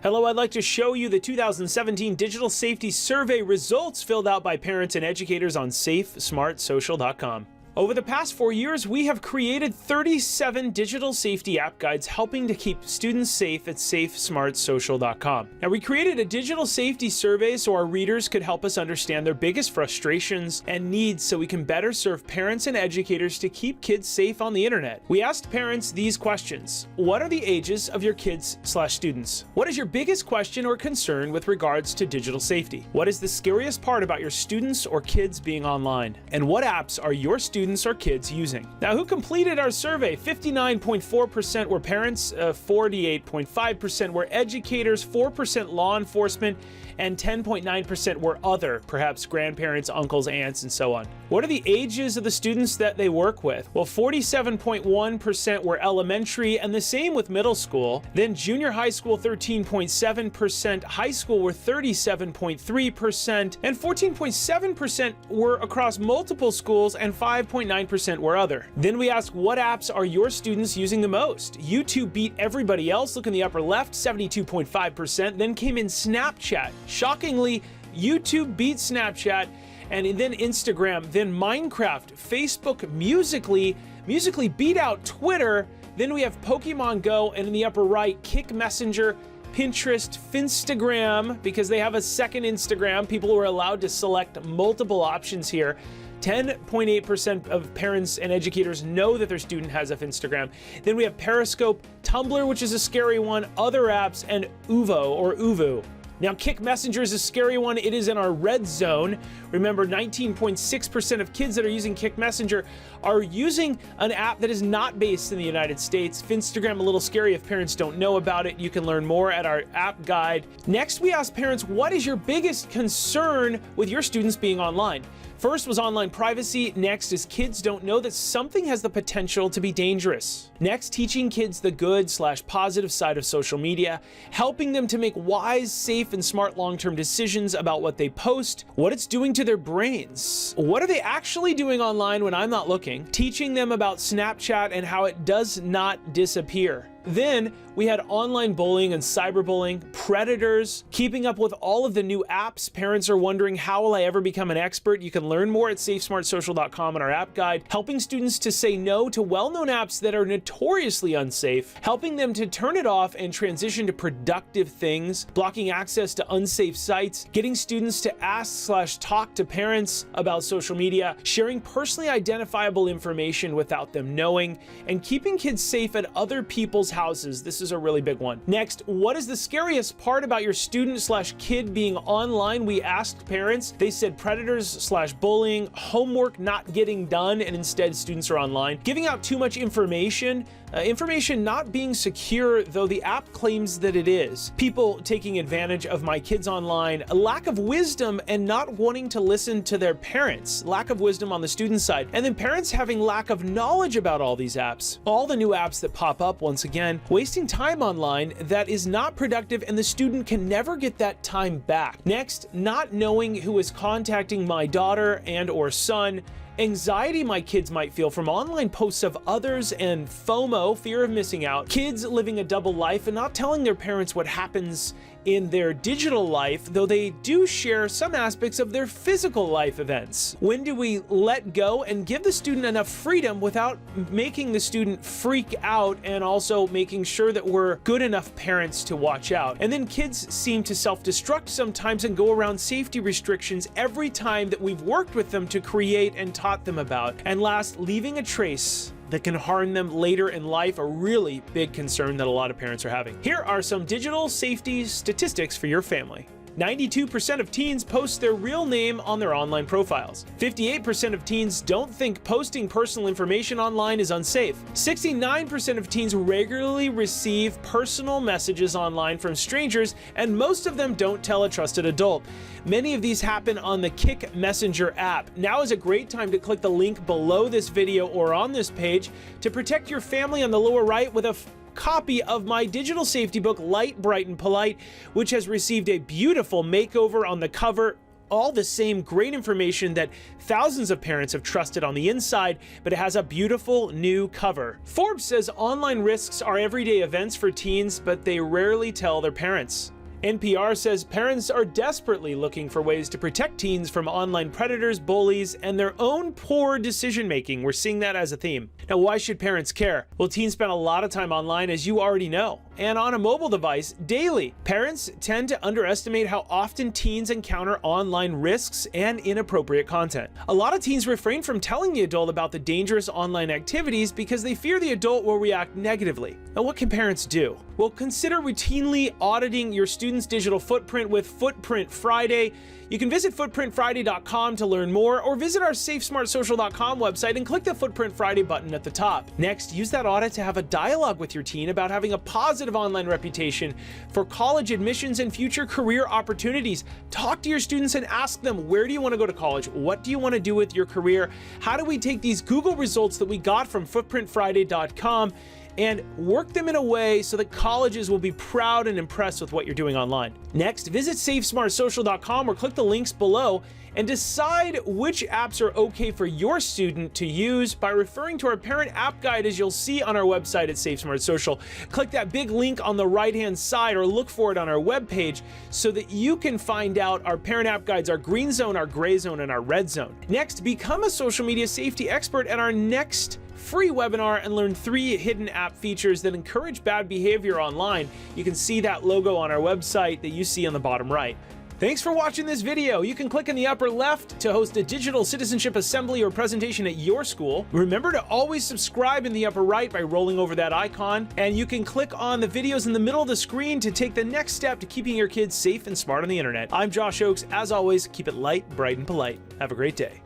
Hello, I'd like to show you the 2017 Digital Safety Survey results filled out by parents and educators on safesmartsocial.com. Over the past 4 years, we have created 37 digital safety app guides helping to keep students safe at safesmartsocial.com. Now, we created a digital safety survey so our readers could help us understand their biggest frustrations and needs so we can better serve parents and educators to keep kids safe on the internet. We asked parents these questions. What are the ages of your kids/students? What is your biggest question or concern with regards to digital safety? What is the scariest part about your students or kids being online? And what apps are your students or kids using? Now, who completed our survey? 59.4% were parents, 48.5% were educators, 4% law enforcement, and 10.9% were other, perhaps grandparents, uncles, aunts, and so on. What are the ages of the students that they work with? Well, 47.1% were elementary, and the same with middle school. Then junior high school, 13.7%, high school were 37.3%, and 14.7% were across multiple schools, and 5.9% were other. Then we asked, what apps are your students using the most? YouTube beat everybody else. Look in the upper left, 72.5%. Then came in Snapchat. Shockingly, YouTube beat Snapchat, and then Instagram, then Minecraft, Facebook, Musical.ly beat out Twitter. Then we have Pokemon Go, and in the upper right, Kick Messenger, Pinterest, Finstagram, because they have a second Instagram. People are allowed to select multiple options here. 10.8% of parents and educators know that their student has a Finstagram. Then we have Periscope, Tumblr, which is a scary one, other apps, and Uvu. Now, Kick Messenger is a scary one. It is in our red zone. Remember, 19.6% of kids that are using Kick Messenger are using an app that is not based in the United States. Finstagram, a little scary if parents don't know about it. You can learn more at our app guide. Next, we asked parents, what is your biggest concern with your students being online? First was online privacy. Next is kids don't know that something has the potential to be dangerous. Next, teaching kids the good/positive side of social media, helping them to make wise, safe, and smart long-term decisions about what they post, what it's doing to their brains. What are they actually doing online when I'm not looking? Teaching them about Snapchat and how it does not disappear. Then we had online bullying and cyberbullying, predators, keeping up with all of the new apps. Parents are wondering, how will I ever become an expert? You can learn more at safesmartsocial.com in our app guide, helping students to say no to well-known apps that are notoriously unsafe, helping them to turn it off and transition to productive things, blocking access to unsafe sites, getting students to ask/talk to parents about social media, sharing personally identifiable information without them knowing, and keeping kids safe at other people's houses. This is a really big one. Next, what is the scariest part about your student/kid being online? We asked parents. They said predators/bullying, homework not getting done, and instead students are online. Giving out too much information, information not being secure, though the app claims that it is. People taking advantage of my kids online, a lack of wisdom and not wanting to listen to their parents, lack of wisdom on the student side, and then parents having lack of knowledge about all these apps. All the new apps that pop up, once again, wasting time online that is not productive, and the student can never get that time back. Next, not knowing who is contacting my daughter and/or son, anxiety my kids might feel from online posts of others, and FOMO, fear of missing out, kids living a double life and not telling their parents what happens in their digital life, though they do share some aspects of their physical life events. When do we let go and give the student enough freedom without making the student freak out, and also making sure that we're good enough parents to watch out? And then kids seem to self-destruct sometimes and go around safety restrictions every time that we've worked with them to create and taught them about. And last, leaving a trace that can harm them later in life, a really big concern that a lot of parents are having. Here are some digital safety statistics for your family. 92% of teens post their real name on their online profiles. 58% of teens don't think posting personal information online is unsafe. 69% of teens regularly receive personal messages online from strangers, and most of them don't tell a trusted adult. Many of these happen on the Kick Messenger app. Now is a great time to click the link below this video or on this page to protect your family on the lower right with a copy of my digital safety book, Light, Bright, and Polite, which has received a beautiful makeover on the cover. all the same great information that thousands of parents have trusted on the inside, but it has a beautiful new cover. Forbes says online risks are everyday events for teens, but they rarely tell their parents. NPR says parents are desperately looking for ways to protect teens from online predators, bullies, and their own poor decision-making. We're seeing that as a theme. Now, why should parents care? Well, teens spend a lot of time online, as you already know, and on a mobile device daily. Parents tend to underestimate how often teens encounter online risks and inappropriate content. A lot of teens refrain from telling the adult about the dangerous online activities because they fear the adult will react negatively. Now, what can parents do? Well, consider routinely auditing your student's digital footprint with Footprint Friday. You can visit footprintfriday.com to learn more, or visit our safesmartsocial.com website and click the Footprint Friday button at the top. Next, use that audit to have a dialogue with your teen about having a positive online reputation for college admissions and future career opportunities. Talk to your students and ask them, where do you want to go to college? What do you want to do with your career? How do we take these Google results that we got from footprintfriday.com and work them in a way so that colleges will be proud and impressed with what you're doing online? Next, visit safesmartsocial.com or click the links below and decide which apps are okay for your student to use by referring to our parent app guide, as you'll see on our website at Safe Smart Social. Click that big link on the right-hand side or look for it on our webpage so that you can find out our parent app guides, our green zone, our gray zone, and our red zone. Next, become a social media safety expert at our next free webinar and learn 3 hidden app features that encourage bad behavior online. You can see that logo on our website that you see on the bottom right. Thanks for watching this video. You can click in the upper left to host a digital citizenship assembly or presentation at your school. Remember to always subscribe in the upper right by rolling over that icon. And you can click on the videos in the middle of the screen to take the next step to keeping your kids safe and smart on the internet. I'm Josh Oakes. As always, keep it light, bright, and polite. Have a great day.